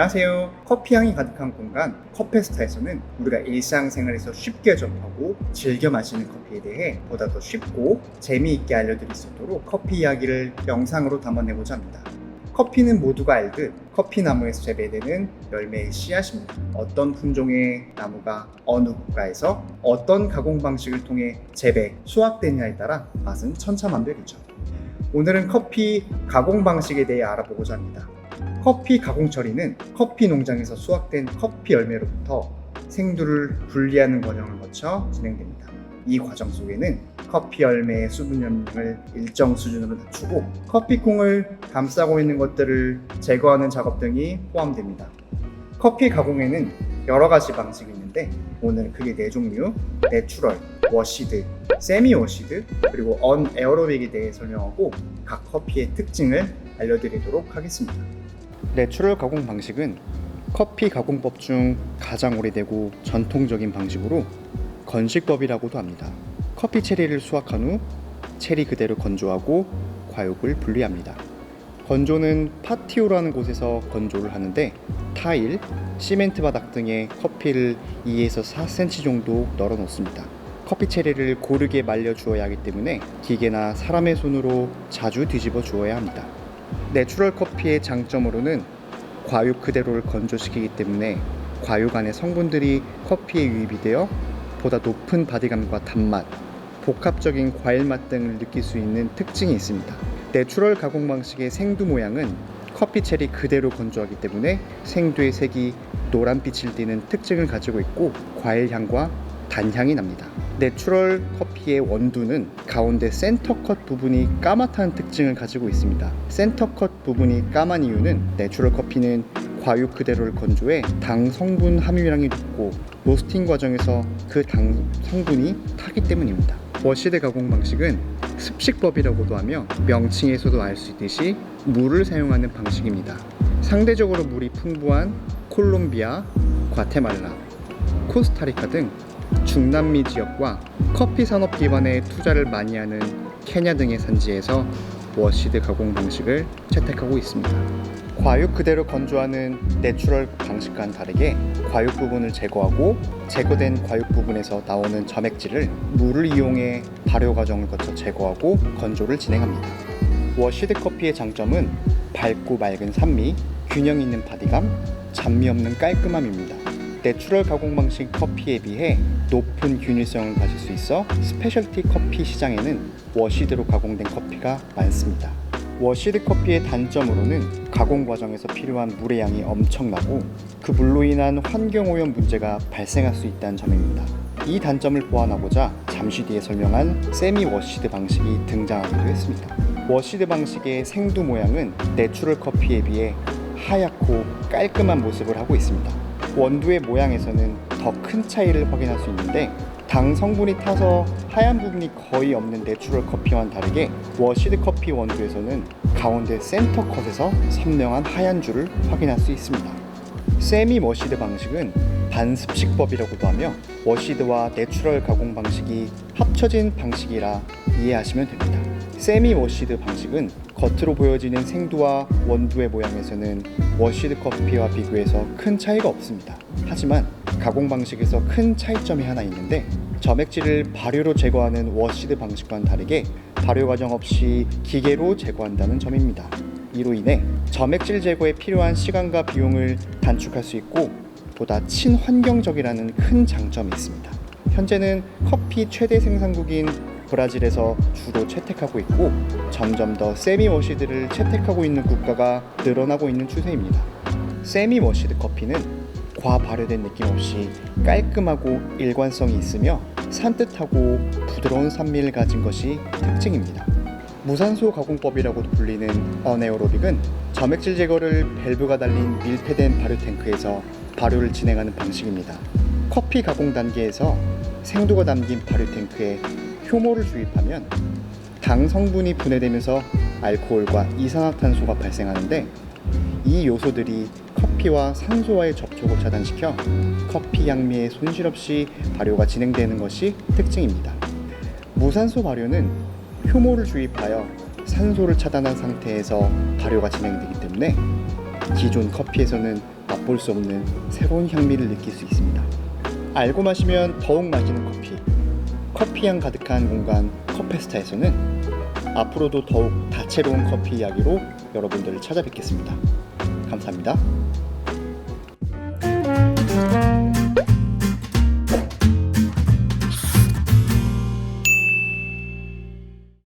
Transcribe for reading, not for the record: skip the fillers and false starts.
안녕하세요. 커피 향이 가득한 공간 컵페스타에서는 우리가 일상생활에서 쉽게 접하고 즐겨 마시는 커피에 대해 보다 더 쉽고 재미있게 알려드릴 수 있도록 커피 이야기를 영상으로 담아내고자 합니다. 커피는 모두가 알듯 커피나무에서 재배되는 열매의 씨앗입니다. 어떤 품종의 나무가 어느 국가에서 어떤 가공 방식을 통해 재배, 수확되느냐에 따라 맛은 천차만별이죠. 오늘은 커피 가공 방식에 대해 알아보고자 합니다. 커피 가공 처리는 커피 농장에서 수확된 커피 열매로부터 생두를 분리하는 과정을 거쳐 진행됩니다. 이 과정 속에는 커피 열매의 수분 함량을 일정 수준으로 낮추고 커피콩을 감싸고 있는 것들을 제거하는 작업 등이 포함됩니다. 커피 가공에는 여러 가지 방식이 있는데 오늘은 크게 4종류, 내추럴, 워시드, 세미 워시드, 그리고 언에어로빅에 대해 설명하고 각 커피의 특징을 알려드리도록 하겠습니다. 내추럴 가공 방식은 커피 가공법 중 가장 오래되고 전통적인 방식으로 건식법이라고도 합니다. 커피 체리를 수확한 후 체리 그대로 건조하고 과육을 분리합니다. 건조는 파티오라는 곳에서 건조를 하는데 타일, 시멘트 바닥 등에 커피를 2에서 4cm 정도 널어 놓습니다. 커피 체리를 고르게 말려 주어야 하기 때문에 기계나 사람의 손으로 자주 뒤집어 주어야 합니다. 내추럴 커피의 장점으로는 과육 그대로를 건조시키기 때문에 과육 안의 성분들이 커피에 유입이 되어 보다 높은 바디감과 단맛, 복합적인 과일 맛 등을 느낄 수 있는 특징이 있습니다. 내추럴 가공 방식의 생두 모양은 커피 체리 그대로 건조하기 때문에 생두의 색이 노란빛을 띠는 특징을 가지고 있고 과일 향과 단향이 납니다. 내추럴 커피의 원두는 가운데 센터컷 부분이 까맣다는 특징을 가지고 있습니다. 센터컷 부분이 까만 이유는 내추럴 커피는 과육 그대로를 건조해 당 성분 함유량이 높고 로스팅 과정에서 그 당 성분이 타기 때문입니다. 워시드 가공 방식은 습식법이라고도 하며 명칭에서도 알 수 있듯이 물을 사용하는 방식입니다. 상대적으로 물이 풍부한 콜롬비아, 과테말라, 코스타리카 등 중남미 지역과 커피 산업 기반에 투자를 많이 하는 케냐 등의 산지에서 워시드 가공 방식을 채택하고 있습니다. 과육 그대로 건조하는 내추럴 방식과는 다르게 과육 부분을 제거하고 제거된 과육 부분에서 나오는 점액질을 물을 이용해 발효 과정을 거쳐 제거하고 건조를 진행합니다. 워시드 커피의 장점은 밝고 맑은 산미, 균형 있는 바디감, 잡미 없는 깔끔함입니다. 내추럴 가공 방식 커피에 비해 높은 균일성을 가질 수 있어 스페셜티 커피 시장에는 워시드로 가공된 커피가 많습니다. 워시드 커피의 단점으로는 가공 과정에서 필요한 물의 양이 엄청나고 그 물로 인한 환경오염 문제가 발생할 수 있다는 점입니다. 이 단점을 보완하고자 잠시 뒤에 설명한 세미 워시드 방식이 등장하기도 했습니다. 워시드 방식의 생두 모양은 내추럴 커피에 비해 하얗고 깔끔한 모습을 하고 있습니다. 원두의 모양에서는 더 큰 차이를 확인할 수 있는데 당 성분이 타서 하얀 부분이 거의 없는 내추럴 커피와는 다르게 워시드 커피 원두에서는 가운데 센터 컷에서 선명한 하얀 줄을 확인할 수 있습니다. 세미 워시드 방식은 반습식법이라고도 하며 워시드와 내추럴 가공 방식이 합쳐진 방식이라 이해하시면 됩니다. 세미 워시드 방식은 겉으로 보여지는 생두와 원두의 모양에서는 워시드 커피와 비교해서 큰 차이가 없습니다. 하지만 가공 방식에서 큰 차이점이 하나 있는데 점액질을 발효로 제거하는 워시드 방식과는 다르게 발효 과정 없이 기계로 제거한다는 점입니다. 이로 인해 점액질 제거에 필요한 시간과 비용을 단축할 수 있고 보다 친환경적이라는 큰 장점이 있습니다. 현재는 커피 최대 생산국인 브라질에서 주로 채택하고 있고 점점 더 세미 워시드를 채택하고 있는 국가가 늘어나고 있는 추세입니다. 세미 워시드 커피는 과발효된 느낌 없이 깔끔하고 일관성이 있으며 산뜻하고 부드러운 산미를 가진 것이 특징입니다. 무산소 가공법이라고도 불리는 언에어로빅은 점액질 제거를 밸브가 달린 밀폐된 발효 탱크에서 발효를 진행하는 방식입니다. 커피 가공 단계에서 생두가 담긴 발효 탱크에 효모를 주입하면 당 성분이 분해되면서 알코올과 이산화탄소가 발생하는데 이 요소들이 커피와 산소와의 접촉을 차단시켜 커피 향미에 손실 없이 발효가 진행되는 것이 특징입니다. 무산소 발효는 효모를 주입하여 산소를 차단한 상태에서 발효가 진행되기 때문에 기존 커피에서는 맛볼 수 없는 새로운 향미를 느낄 수 있습니다. 알고 마시면 더욱 맛있는 커피. 커피향 가득한 공간 컵페스타에서는 앞으로도 더욱 다채로운 커피 이야기로 여러분들을 찾아뵙겠습니다. 감사합니다.